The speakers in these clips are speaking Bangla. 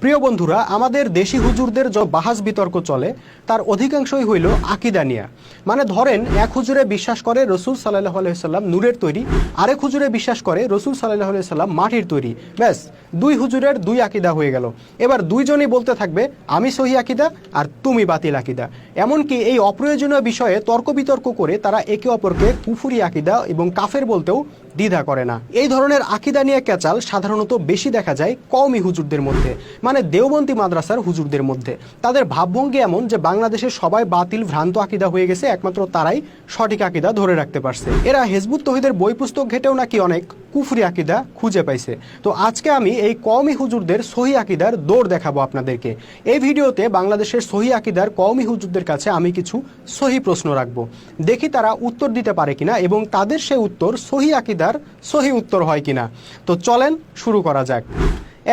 প্রিয় বন্ধুরা, আমাদের দেশি হুজুরদের যে বাহাস বিতর্ক চলে তার অধিকাংশই হইল আকিদা নিয়া। মানে ধরেন, এক হুজুরে বিশ্বাস করে রসুল সাল্লাল্লাহু আলাইহি সাল্লাম নূরের তৈরি, আরেক হুজুরে বিশ্বাস করে রসুল সাল্লাল্লাহু আলাইহি সাল্লাম মাটির তৈরি। ব্যাস, দুই হুজুরের দুই আকিদা হয়ে গেল। এবার দুইজনই বলতে থাকবে আমি সহি আকিদা আর তুমি বাতিল আকিদা। এমনকি এই অপ্রয়োজনীয় বিষয়ে তর্ক বিতর্ক করে তারা একে অপরকে কুফরি আকিদা এবং কাফের বলতেও দ্বিধা করে না। এই ধরনের আকিদা নিয়ে ক্যাচাল সাধারণত বেশি দেখা যায় কওমি হুজুরদের মধ্যে, মানে দেওবন্দি মাদ্রাসার হুজুরদের মধ্যে। তাদের ভাবভঙ্গি এমন যে বাংলাদেশের সবাই বাতিল ভ্রান্ত আকিদা হয়ে গেছে, একমাত্র তারাই সঠিক আকিদা ধরে রাখতে পারছে। এরা হিজবুত তৌহিদের বই পুস্তক ঘেটেও নাকি অনেক কুফরি আকিদা খুঁজে পাইছে। তো আজকে আমি এই কওমি হুজুরদের সহি আকিদার দৌড় দেখাবো আপনাদেরকে। এই ভিডিওতে বাংলাদেশের সহি আকিদার কওমি হুজুরদের কাছে আমি কিছু সহি প্রশ্ন রাখবো, দেখি তারা উত্তর দিতে পারে কিনা এবং তাদের সেই উত্তর সহি আকিদার সহি উত্তর হয় কিনা। তো চলেন শুরু করা যাক।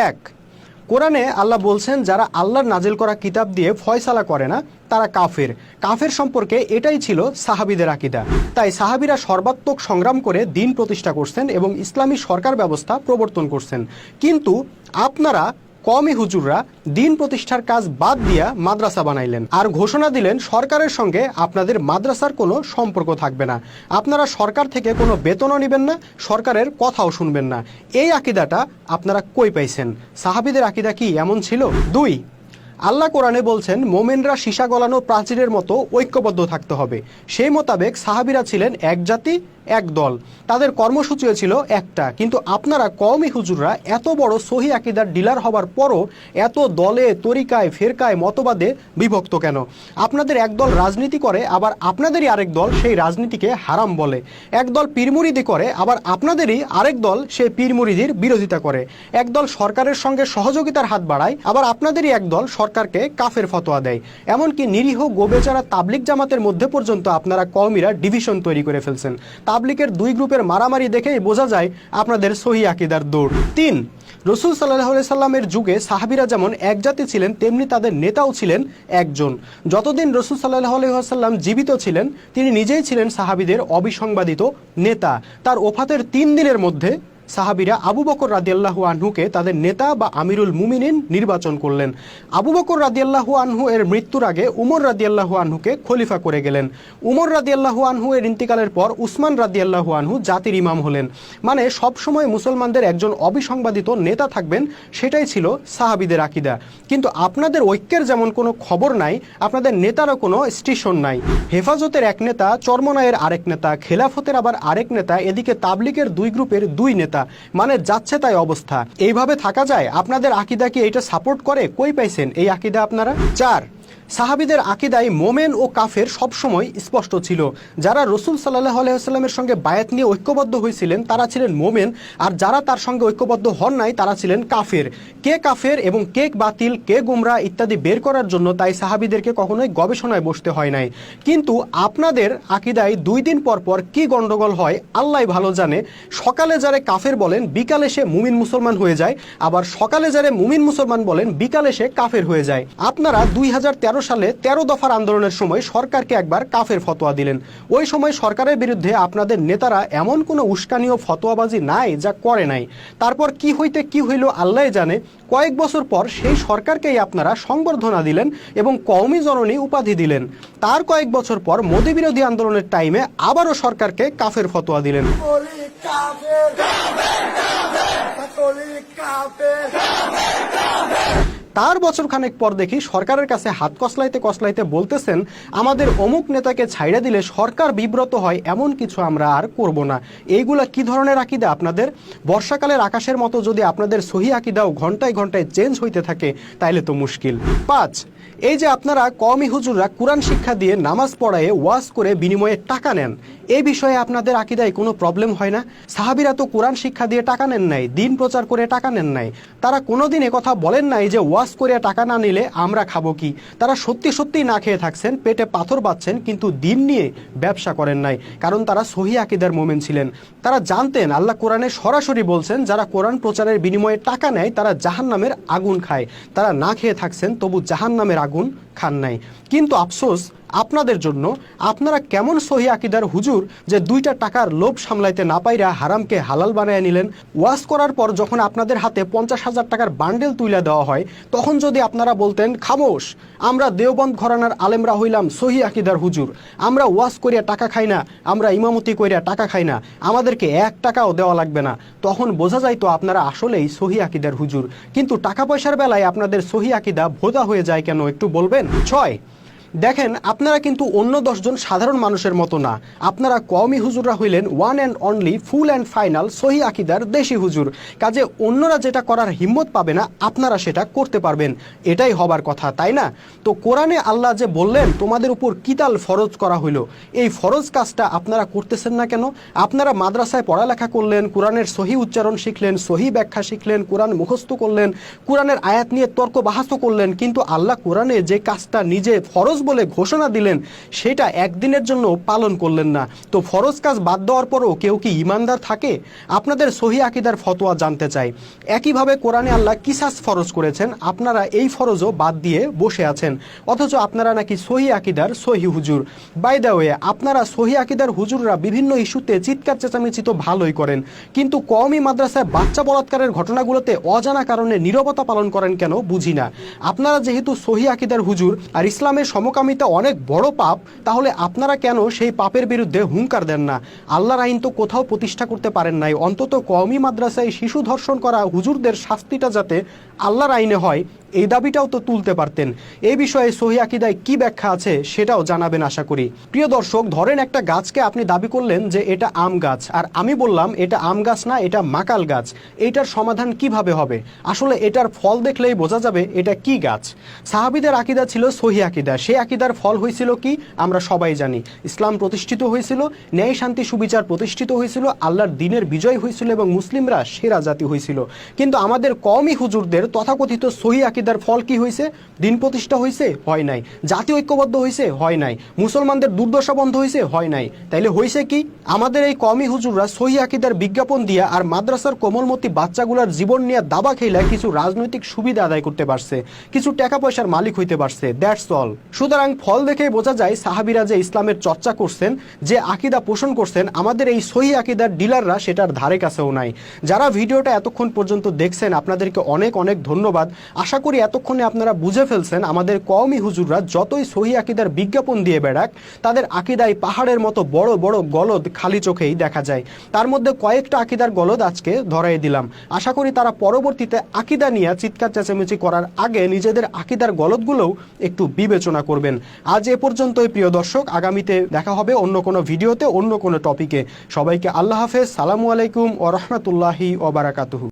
1, কোরআনে আল্লাহ বলছেন যারা আল্লাহর নাজিল করা কিতাব দিয়ে ফয়সালা করে না তারা কাফের। কাফের সম্পর্কে এটাই ছিল সাহাবীদের আকিদা। তাই সাহাবীরা সর্বাত্মক সংগ্রাম করে দিন প্রতিষ্ঠা করছেন এবং ইসলামী সরকার ব্যবস্থা প্রবর্তন করছেন। কিন্তু আপনারা কওমি হুজুররা দিন প্রতিষ্ঠার কাজ বাদ দিয়া মাদ্রাসা বানাইলেন আর ঘোষণা দিলেন সরকারের সঙ্গে আপনাদের মাদ্রাসার কোনো সম্পর্ক থাকবে না। আপনারা সরকার থেকে কোনো বেতনও নেবেন না, সরকারের কথাও শুনবেন না। এই আকিদাটা আপনারা কই পাইছেন? সাহাবীদের আকিদা কি এমন ছিল? 2, আল্লাহ কোরআনে বলছেন মোমেনরা সীসা গলানো প্রাচীরের মতো ঐক্যবদ্ধ থাকতে হবে। সেই মোতাবেক সাহাবীরা ছিলেন এক জাতি এক দল, তাদের কর্মসূচিও ছিল একটা। কিন্তু আপনারা কওমি হুজুররা এত বড় সহি আকিদার ডিলার হবার পরও এত দলে তরিকায় ফেরকায় মতবাদে বিভক্ত কেন? আপনাদের একদল রাজনীতি করে, আবার আপনাদেরই আরেক দল সেই রাজনীতিকে হারাম বলে। একদল পীরমুরিদি করে, আবার আপনাদেরই আরেক দল সেই পীরমুরিদির বিরোধিতা করে। একদল সরকারের সঙ্গে সহযোগিতার হাত বাড়ায়, আবার আপনাদেরই একদল সরকারকে কাফের ফতোয়া দেয়। এমনকি নিরীহ গোবেচারা তাবলিগ জামাতের মধ্যে পর্যন্ত আপনারা কওমিরা ডিভিশন তৈরি করে ফেলছেন। তাবলিগের দুই গ্রুপের মারামারি দেখেই বোঝা যায় আপনাদের সহি আকিদার দৌড়। 3, রসুল সাল্লাল্লাহু আলাইহি সাল্লামের যুগে সাহাবীরা যেমন এক জাতি ছিলেন, তেমনি তাদের নেতাও ছিলেন একজন। যতদিন রসুল সাল্লাল্লাহু আলাইহি সাল্লাম জীবিত ছিলেন তিনি নিজেই ছিলেন সাহাবীদের অবিসংবাদিত নেতা। তার ওফাতের 3 দিনের মধ্যে সাহাবীরা আবু বকর রাদিয়াল্লাহু আনহুকে তাদের নেতা বা আমিরুল মুমিনিন নির্বাচন করলেন। আবু বকর রাদিয়াল্লাহু আনহু এর মৃত্যুর আগে উমর রাদিয়াল্লাহু আনহুকে খলিফা করে গেলেন। উমর রাদিয়াল্লাহু আনহু এর ইন্তিকালের পর উসমান রাদিয়াল্লাহু আনহু জাতির ইমাম হলেন। মানে সবসময় মুসলমানদের একজন অবিসংবাদিত নেতা থাকবেন, সেটাই ছিল সাহাবীদের আকিদা। কিন্তু আপনাদের ঐক্যের যেমন কোনো খবর নাই, আপনাদের নেতারও কোনো স্টেশন নাই। হেফাজতের এক নেতা, চরমনায়ের আরেক নেতা, খেলাফতের আবার আরেক নেতা, এদিকে তাবলিগের দুই গ্রুপের দুই নেতা। মানে যাচ্ছে তাই অবস্থা। এইভাবে থাকা যায়? আপনাদের আকিদা কি এটা সাপোর্ট করে? কই পাইছেন এই আকিদা আপনারা? 4, সাহাবীদের আকিদায় মোমেন ও কাফের সবসময় স্পষ্ট ছিল। যারা রসুল সাল্লাল্লাহু আলাইহি ওয়াসাল্লামের সঙ্গে বায়াত নিয়ে ঐক্যবদ্ধ হয়েছিলেন তারা ছিলেন মোমেন, আর যারা তার সঙ্গে ঐক্যবদ্ধ হন নাই তারা ছিলেন কাফের। কে কাফের এবং কে বাতিল, কে গুমরা ইত্যাদি বের করার জন্য তাই সাহাবীদেরকে কখনোই গবেষণায় বসতে হয় নাই। কিন্তু আপনাদের আকিদায় 2 দিন পর পর কি গন্ডগোল হয় আল্লাহই ভালো জানে। সকালে যারা কাফের বলেন বিকালে সে মুমিন মুসলমান হয়ে যায়, আবার সকালে যারা মুমিন মুসলমান বলেন বিকালে সে কাফের হয়ে যায়। আপনারা 2013 সালে 13 দফার আন্দোলনের সময় সরকারকে একবার কাফের ফতোয়া দিলেন। ওই সময় সরকারের বিরুদ্ধে আপনাদের নেতারা এমন কোনো উস্কানি ও ফতোয়াবাজি নাই যা করে নাই। তারপর কি হইতে কি হইল আল্লাহই জানে। কয়েক বছর পর সেই সরকারকেই আপনারা সংবর্ধনা দিলেন এবং কওমি জননী উপাধি দিলেন। তার কয়েক বছর পর মোদি বিরোধী আন্দোলনের টাইমে আবারও সরকারকে কাফের ফতোয়া দিলেন। তার বছরখানেক পর দেখি সরকারের কাছে হাত কসলাইতে কসলাইতে বলতেছেন আমাদের অমুক নেতাকে ছাইড়া দিলে সরকার বিব্রত হয়, এমন কিছু আমরা আর করব না। এইগুলা কি ধরনের আকিদা আপনাদের? বর্ষাকালের আকাশের মতো যদি আপনাদের সহি আকিদাও ঘন্টায় ঘন্টায় চেঞ্জ হইতে থাকে তাইলে তো মুশকিল। 5, এই যে আপনারা কওমি হুজুররা কোরআন শিক্ষা দিয়ে নামাজ পড়ায়ে ওয়াজ করে বিনিময়ে টাকা নেন, এই বিষয়ে আপনাদের আকিদায় কোনো প্রবলেম হয় না? সাহাবীরা তো কোরআন শিক্ষা দিয়ে টাকা নেন নাই, দিন প্রচার করে টাকা নেন নাই। তারা কোনোদিন কথা বলেন নাই যে ওয়াজ করে টাকা না নিলে আমরা খাবো কি। তারা সত্যি সত্যি না খেয়ে থাকছেন, পেটে পাথর বাঁধছেন, কিন্তু দিন নিয়ে ব্যবসা করেন নাই, কারণ তারা সহি আকিদার মোমেন ছিলেন। তারা জানতেন আল্লাহ কোরআনে সরাসরি বলছেন যারা কোরআন প্রচারের বিনিময়ে টাকা নেয় তারা জাহান্নামের আগুন খায়। তারা না খেয়ে থাকছেন তবু জাহান্নামের আগুন খান নাই। কিন্তু আফসোস আপনাদের জন্য। আপনারা কেমন সহি আকিদার হুজুর যে 2টা টাকার লোভ সামলাইতে না পাইরা হারামকে হালাল বানায় নিলেন? ওয়াজ করার পর যখন আপনাদের হাতে 50,000 টাকার বান্ডেল তুলে দেওয়া হয়, তখন যদি আপনারা বলতেন, খামোশ, আমরা দেওবন্দ ঘরানার আলেমরা হইলাম সহি আকিদার হুজুর, আমরা ওয়াজ করিয়া টাকা খাই না, আমরা ইমামতি করিয়া টাকা খাই না, আমাদেরকে 1 টাকাও দেওয়া লাগবে না, তখন বোঝা যাইতো আপনারা আসলেই সহি আকিদার হুজুর। কিন্তু টাকা পয়সার বেলায় আপনাদের সহি আকিদা ভোদা হয়ে যায় কেন, একটু বলবেন? 6, দেখেন, আপনারা কিন্তু অন্য 10 জন সাধারণ মানুষের মতো না। আপনারা কওমি হুজুররা হইলেন one and only full and final সহি আকিদার দেশি হুজুর। কাজে অন্যরা যেটা করার হিম্মত পাবে না, আপনারা সেটা করতে পারবেন। এটাই হবার কথা, তাই না? তো কোরআনে আল্লাহ যে বললেন তোমাদের উপর কিতাল ফরজ করা হইল, এই ফরজ কাজটা আপনারা করতেছেন না কেন? আপনারা মাদ্রাসায় পড়ালেখা করলেন, কোরআনের সহি উচ্চারণ শিখলেন, সহি ব্যাখ্যা শিখলেন, কোরআন মুখস্থ করলেন, কোরআনের আয়াত নিয়ে তর্ক বাহাস করলেন, কিন্তু আল্লাহ কোরআনে যে কাজটা নিজে ফরজ বলে ঘোষণা দিলেন সেটা একদিনের জন্য পালন করলেন না। তো ফরজ কাজ বাদ দেওয়ার পরও কেউ কি ইমানদার থাকে? আপনাদের সহি আকিদার ফতোয়া জানতে চাই। একইভাবে কোরআনে আল্লাহ কিসাস ফরজ করেছেন, আপনারা এই ফরজও বাদ দিয়ে বসে আছেন, অথচ আপনারা নাকি সহি আকিদার সহি হুজুর। বাই দ্য ওয়ে, আপনারা সহি আকিদার হুজুররা বিভিন্ন ইস্যুতে চিৎকার চেঁচামেচি তো ভালোই করেন, কিন্তু কওমি মাদ্রাসায় বাচ্চা বলাৎকারের ঘটনাগুলোতে অজানা কারণে নীরবতা পালন করেন কেন বুঝি না। আপনারা যেহেতু সহি আকিদার হুজুর আর ইসলামের সমকামিতা অনেক বড় পাপ, তাহলে আপনারা কেন সেই পাপের বিরুদ্ধে হুঙ্কার দেন না? আল্লাহর আইন তো কোথাও প্রতিষ্ঠা করতে পারেন নাই, অন্তত কওমি মাদ্রাসায় শিশু ধর্ষণ করা হুজুরদের শাস্তিটা যাতে আল্লাহর আইনে হয়, এই দাবিটাও তো তুলতে পারতেন। এই বিষয়ে সহি আকিদায় কি ব্যাখ্যা আছে সেটাও জানাবেন আশা করি। প্রিয় দর্শক, ধরেন একটা গাছকে আপনি দাবি করলেন যে এটা আম গাছ, আর আমি বললাম এটা আম গাছ না, এটা মাকাল গাছ। এইটার সমাধান কিভাবে হবে? আসলে এটার ফল দেখলেই বোঝা যাবে এটা কি গাছ। সাহাবীদের আকিদা ছিল সহি আকিদা, সেই আকিদার ফল হয়েছিল কি আমরা সবাই জানি। ইসলাম প্রতিষ্ঠিত হয়েছিল, ন্যায় শান্তি সুবিচার প্রতিষ্ঠিত হয়েছিল, আল্লাহর দ্বীনের বিজয় হয়েছিল এবং মুসলিমরা সেরা জাতি হয়েছিল। কিন্তু আমাদের কওমি হুজুরদের তথাকথিত সহি আকিদার ফল কি হয়েছে? দিন প্রতিষ্ঠা হয়েছে? হয় নাই। জাতি ঐক্যবদ্ধ হয়েছে? হয় নাই। মুসলমানদের দুর্দশা বন্ধ হয়েছে? হয় নাই। তাইলে হয়েছে কি? আমাদের এই কওমি হুজুররা সহি আকিদার বিজ্ঞাপন দিয়া আর মাদ্রাসার কোমলমতি বাচ্চাগুলার জীবন নিয়ে দাবা খেলা কিছু রাজনৈতিক সুবিধা আদায় করতে পারছে, কিছু টাকা পয়সার মালিক হইতে পারছে, দ্যাটস অল। সুতরাং ফল দেখেই বোঝা যায় সাহাবীরা যে ইসলামের চর্চা করছেন, যে আকিদা পোষণ করছেন, আমাদের এই সহি আকিদার ডিলাররা সেটার ধারে কাছেও নাই। যারা ভিডিওটা এতক্ষণ পর্যন্ত দেখছেন আপনাদেরকে অনেক অনেক ধন্যবাদ। আশা করি এতক্ষণে আপনারা বুঝে ফেলছেন আমাদের কওমি হুজুররা যতই সহি আকিদার বিজ্ঞাপন দিয়ে বেড়াক, তাদের আকিদায় পাহাড়ের মতো বড় বড় গলদ খালি চোখেই দেখা যায়। তার মধ্যে কয়েকটা আকিদার গলদ আজকে ধরাই দিলাম। আশা করি তারা পরবর্তীতে আকিদা নিয়ে চিৎকার চেঁচামেচি করার আগে নিজেদের আকিদার গলদগুলোও একটু বিবেচনা করবেন। আজ এ পর্যন্তই প্রিয় দর্শক, আগামীতে দেখা হবে অন্য কোনো ভিডিওতে, অন্য কোনো টপিকে। সবাইকে আল্লাহ হাফেজ, সালামু আলাইকুম ওয়া রাহমাতুল্লাহি ওয়া বারাকাতুহু।